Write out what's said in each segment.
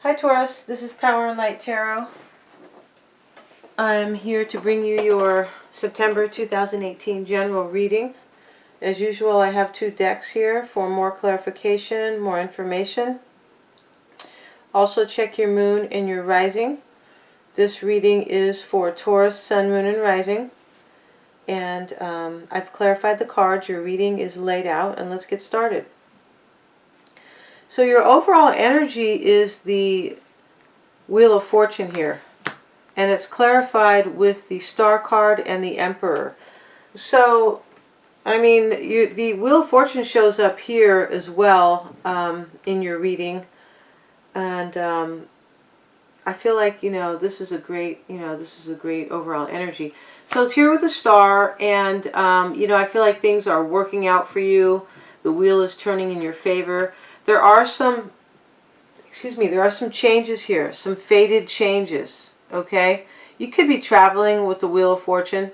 Hi Taurus, this is Power and Light Tarot. I'm here to bring you your September 2018 general reading. As usual, I have two decks here for more clarification, more information. Also check your moon and your rising. This reading is for Taurus, Sun, Moon, and Rising. And I've clarified the cards. Your reading is laid out, and let's get started. So your overall energy is the Wheel of Fortune here, and it's clarified with the Star card and the Emperor. So, I mean, the Wheel of Fortune shows up here as well in your reading, and I feel like this is a great overall energy. So it's here with the Star, and I feel like things are working out for you. The wheel is turning in your favor. There are some changes here, some fated changes, okay? You could be traveling with the Wheel of Fortune.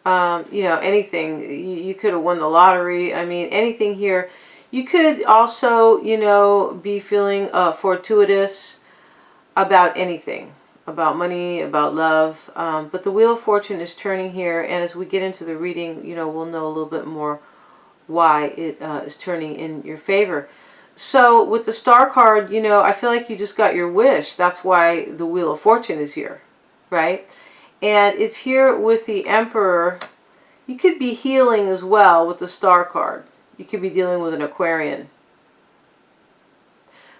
Anything. You could have won the lottery. I mean, anything here. You could also, be feeling fortuitous about anything, about money, about love. But the Wheel of Fortune is turning here, and as we get into the reading, we'll know a little bit more why it is turning in your favor. So with the Star card, I feel like you just got your wish. That's why the Wheel of Fortune is here, right? And it's here with the Emperor. You could be healing as well with the Star card. You could be dealing with an Aquarian.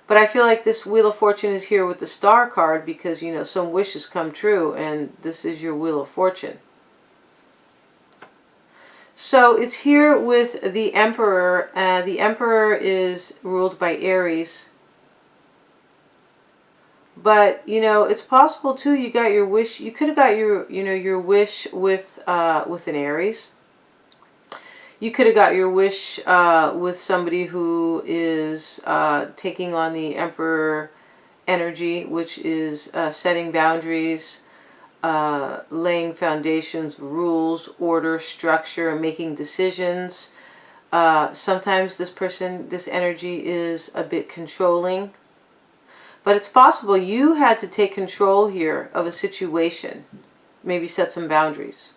But I feel like this Wheel of Fortune is here with the Star card because, some wishes come true, and this is your Wheel of Fortune. So it's here with the Emperor. The Emperor is ruled by Aries. But, it's possible too you got your wish. You could have got your wish with an Aries. You could have got your wish with somebody who is taking on the Emperor energy, which is setting boundaries, laying foundations, rules, order, structure, making decisions. Sometimes this energy is a bit controlling. But it's possible you had to take control here of a situation. Maybe set some boundaries.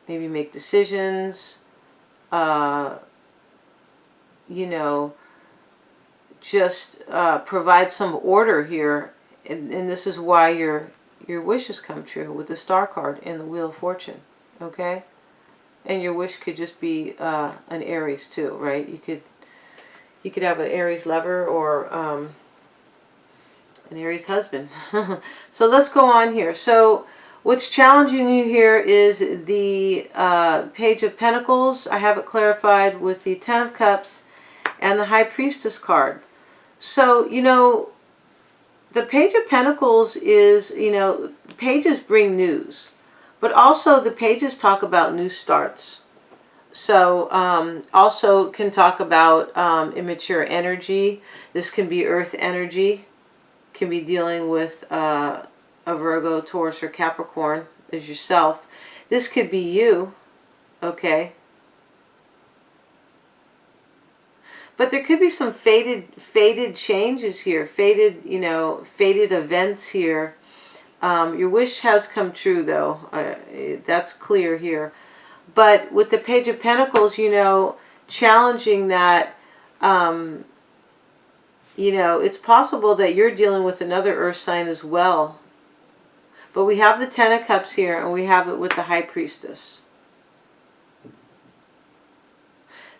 Maybe make decisions. Just provide some order here. And this is why your wishes come true with the Star card and the Wheel of Fortune. Okay? And your wish could just be an Aries too, right? You could have an Aries lover or an Aries husband. So let's go on here. So what's challenging you here is the Page of Pentacles. I have it clarified with the Ten of Cups and the High Priestess card. So, the Page of Pentacles is, pages bring news. But also the pages talk about new starts. So also can talk about immature energy. This can be earth energy. Can be dealing with a Virgo, Taurus, or Capricorn as yourself. This could be you, okay? But there could be some fated changes here, fated events here. Your wish has come true, though. That's clear here. But with the Page of Pentacles, challenging that, it's possible that you're dealing with another earth sign as well. But we have the Ten of Cups here, and we have it with the High Priestess.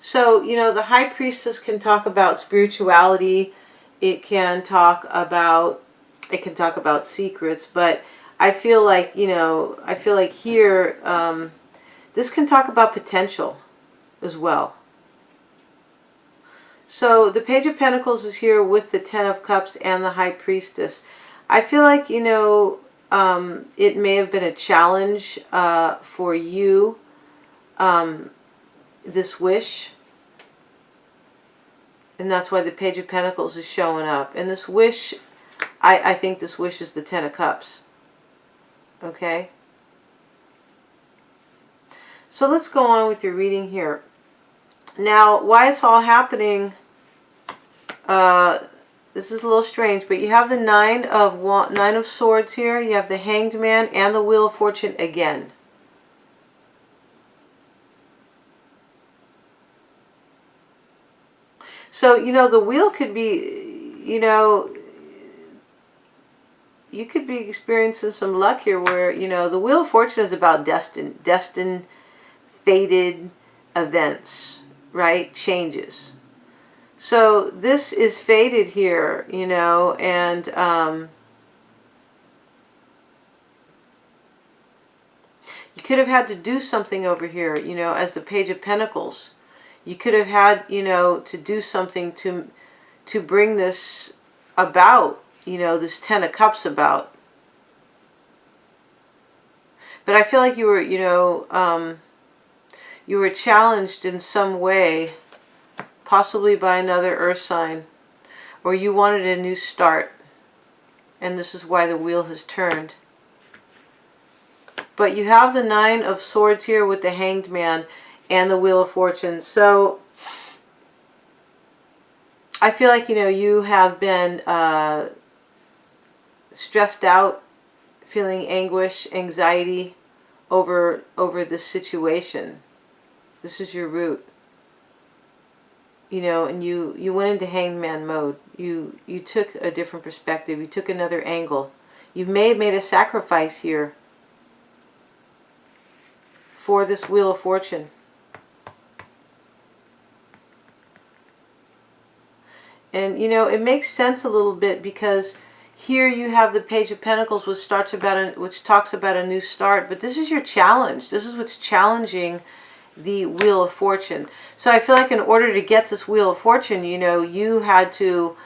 So, the High Priestess can talk about spirituality. It can talk about secrets, but I feel like, here, this can talk about potential as well. So the Page of Pentacles is here with the Ten of Cups and the High Priestess. I feel like, it may have been a challenge for you, this wish. And that's why the Page of Pentacles is showing up. And this wish, I think this wish is the Ten of Cups. Okay? So let's go on with your reading here. Now, why it's all happening This is a little strange, but you have the Nine of Swords here. You have the Hanged Man and the Wheel of Fortune again. So, you know, the wheel could be, you know, you could be experiencing some luck here where, you know, the Wheel of Fortune is about destined, fated events, right? Changes. So this is fated here, you know, and you could have had to do something over here, you know, as the Page of Pentacles. You could have had, you know, to do something to bring this about, you know, this Ten of Cups about. But I feel like you were, you know, you were challenged in some way, possibly by another earth sign, or you wanted a new start, and this is why the wheel has turned. But you have the Nine of Swords here with the Hanged Man and the Wheel of Fortune. So I feel like, you know, you have been stressed out, feeling anguish, anxiety over this situation. This is your root. You know, and you went into Hanged Man mode. You took a different perspective. You took another angle. You may have made a sacrifice here for this Wheel of Fortune. And, you know, it makes sense a little bit because here you have the Page of Pentacles, which talks about a new start. But this is your challenge. This is what's challenging the Wheel of Fortune. So I feel like in order to get this Wheel of Fortune, you know, you had to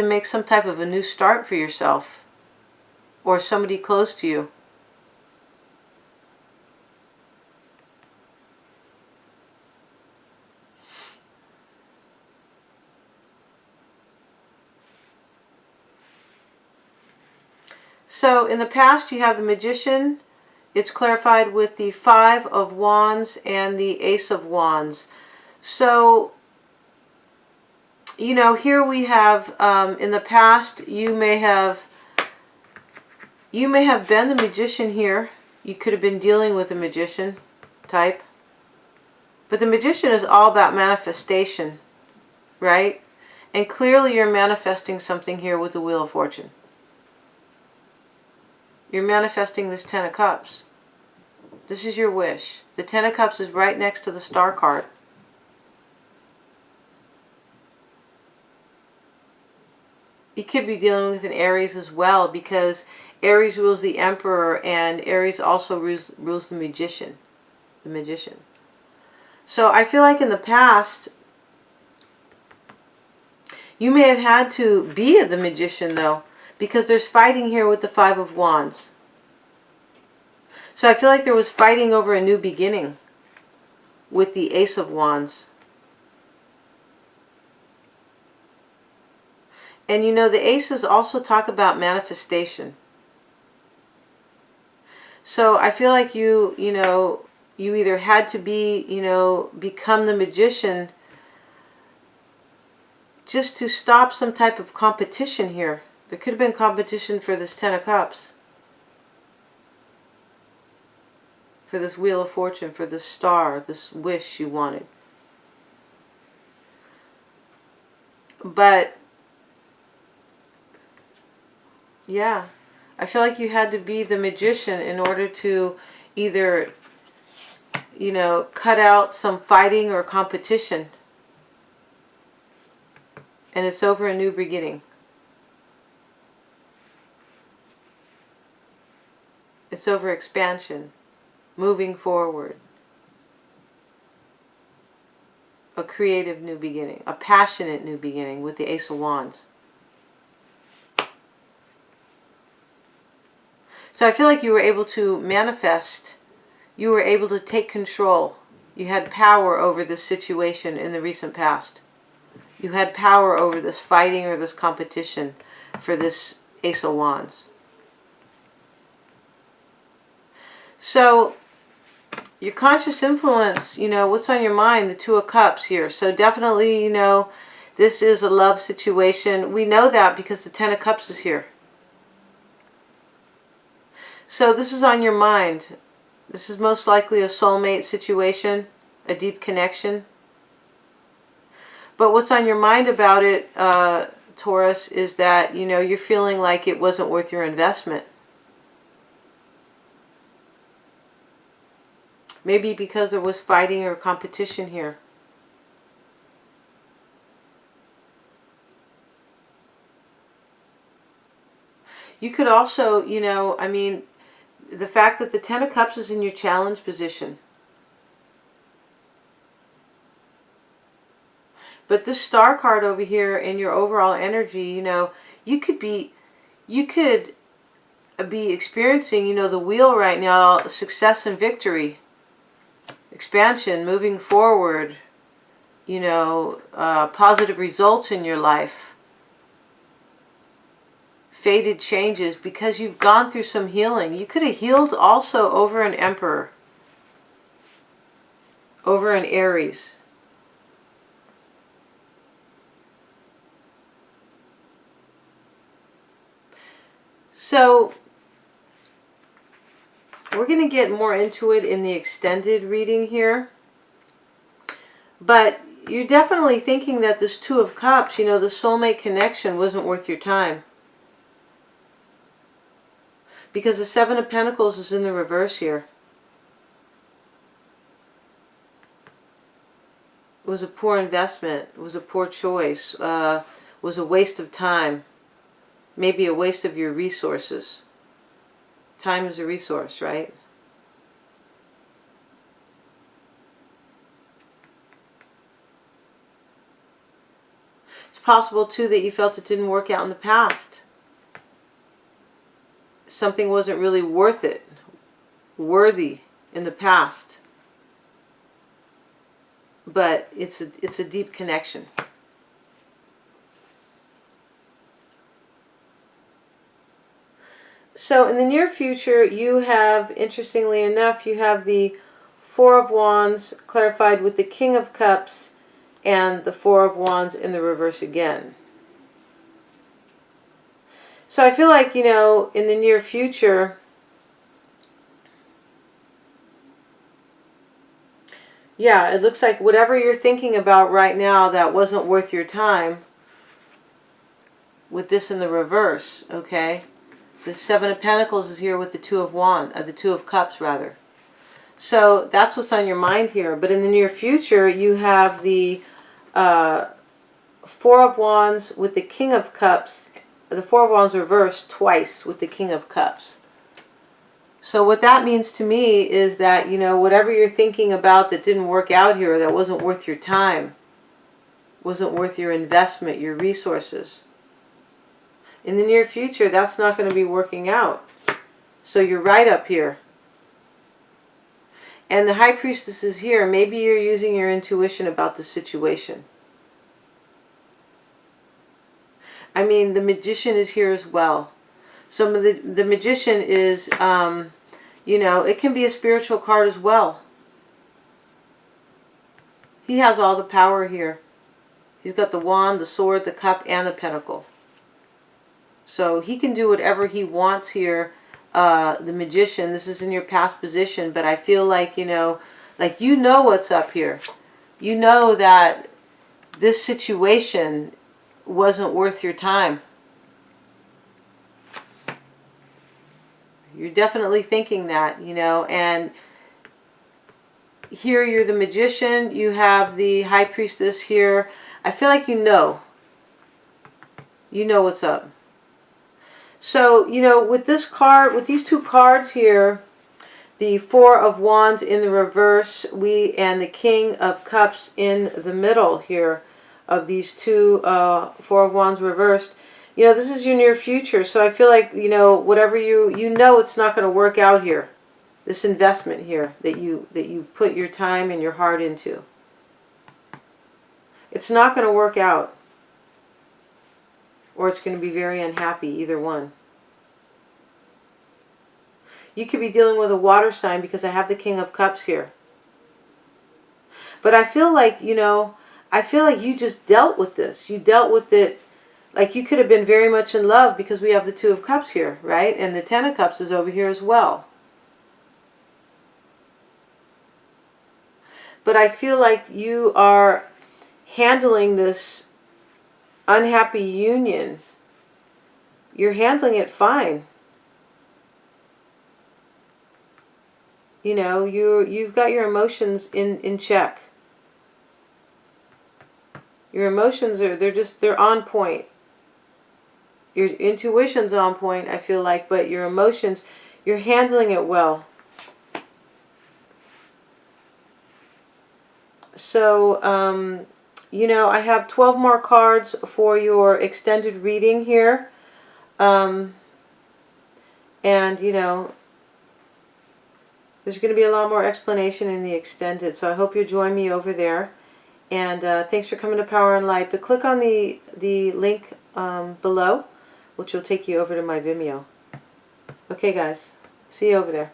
make some type of a new start for yourself or somebody close to you. So in the past you have the Magician. It's clarified with the Five of Wands and the Ace of Wands. So, you know, here we have, in the past, you may have been the Magician here. You could have been dealing with a Magician type. But the Magician is all about manifestation, right? And clearly you're manifesting something here with the Wheel of Fortune. You're manifesting this Ten of Cups. This is your wish. The Ten of Cups is right next to the Star card. You could be dealing with an Aries as well, because Aries rules the Emperor and Aries also rules the Magician. The Magician. So I feel like in the past, you may have had to be the Magician though, because there's fighting here with the Five of Wands. So I feel like there was fighting over a new beginning with the Ace of Wands. And you know, the Aces also talk about manifestation. So I feel like you either had to be, become the Magician just to stop some type of competition here. There could have been competition for this Ten of Cups. For this Wheel of Fortune, for this star, this wish you wanted. But, yeah, I feel like you had to be the Magician in order to either, cut out some fighting or competition. And it's over a new beginning. It's over expansion, moving forward. A creative new beginning, a passionate new beginning with the Ace of Wands. So I feel like you were able to manifest, you were able to take control. You had power over this situation in the recent past. You had power over this fighting or this competition for this Ace of Wands. So Your conscious influence, you know, what's on your mind? The Two of Cups here. So definitely, you know, this is a love situation. We know that because the Ten of Cups is here. So this is on your mind. This is most likely a soulmate situation, a deep connection. But what's on your mind about it, Taurus, is that, you know, you're feeling like it wasn't worth your investment. Maybe because there was fighting or competition here. You could also, you know, I mean, the fact that the Ten of Cups is in your challenge position. But this Star card over here in your overall energy, you know, you could be experiencing, you know, the wheel right now, success and victory, expansion, moving forward, you know, positive results in your life, fated changes, because you've gone through some healing. You could have healed also over an Emperor, over an Aries. So we're going to get more into it in the extended reading here. But you're definitely thinking that this Two of Cups, you know, the soulmate connection wasn't worth your time. Because the Seven of Pentacles is in the reverse here. It was a poor investment. It was a poor choice. Was a waste of time. Maybe a waste of your resources. Time is a resource, right? It's possible, too, that you felt it didn't work out in the past. Something wasn't really worthy in the past. But it's a deep connection. So in the near future, you have, interestingly enough, you have the Four of Wands clarified with the King of Cups and the Four of Wands in the reverse again. So I feel like, you know, in the near future, yeah, it looks like whatever you're thinking about right now that wasn't worth your time, with this in the reverse, okay? The Seven of Pentacles is here with the Two of Wands, the Two of Cups rather. So that's what's on your mind here. But in the near future, you have the Four of Wands with the King of Cups. The Four of Wands reversed twice with the King of Cups. So what that means to me is that, you know, whatever you're thinking about that didn't work out here, that wasn't worth your time, wasn't worth your investment, your resources. In the near future, that's not going to be working out. So you're right up here. And the High Priestess is here. Maybe you're using your intuition about the situation. I mean, the Magician is here as well. So the Magician is, you know, it can be a spiritual card as well. He has all the power here. He's got the wand, the sword, the cup, and the pentacle. So he can do whatever he wants here. The Magician, this is in your past position, but I feel like, you know what's up here. You know that this situation wasn't worth your time. You're definitely thinking that, you know, and here you're the Magician, you have the High Priestess here. I feel like you know what's up. So, you know, with this card, with these two cards here, the Four of Wands in the reverse, and the King of Cups in the middle here of these two Four of Wands reversed, you know, this is your near future. So I feel like, you know, whatever you know it's not going to work out here. This investment here that you put your time and your heart into. It's not going to work out. Or it's going to be very unhappy, either one. You could be dealing with a water sign because I have the King of Cups here. But I feel like, you know, I feel like you just dealt with this. You dealt with it. Like you could have been very much in love because we have the Two of Cups here, right? And the Ten of Cups is over here as well. But I feel like you are handling this unhappy union. You're handling it fine. You know, you've got your emotions in check. Your emotions they're on point. Your intuition's on point, I feel like, but your emotions, you're handling it well. So, you know, I have 12 more cards for your extended reading here. And, you know, there's going to be a lot more explanation in the extended, so I hope you'll join me over there. And thanks for coming to Power and Light. But click on the link below, which will take you over to my Vimeo. Okay, guys. See you over there.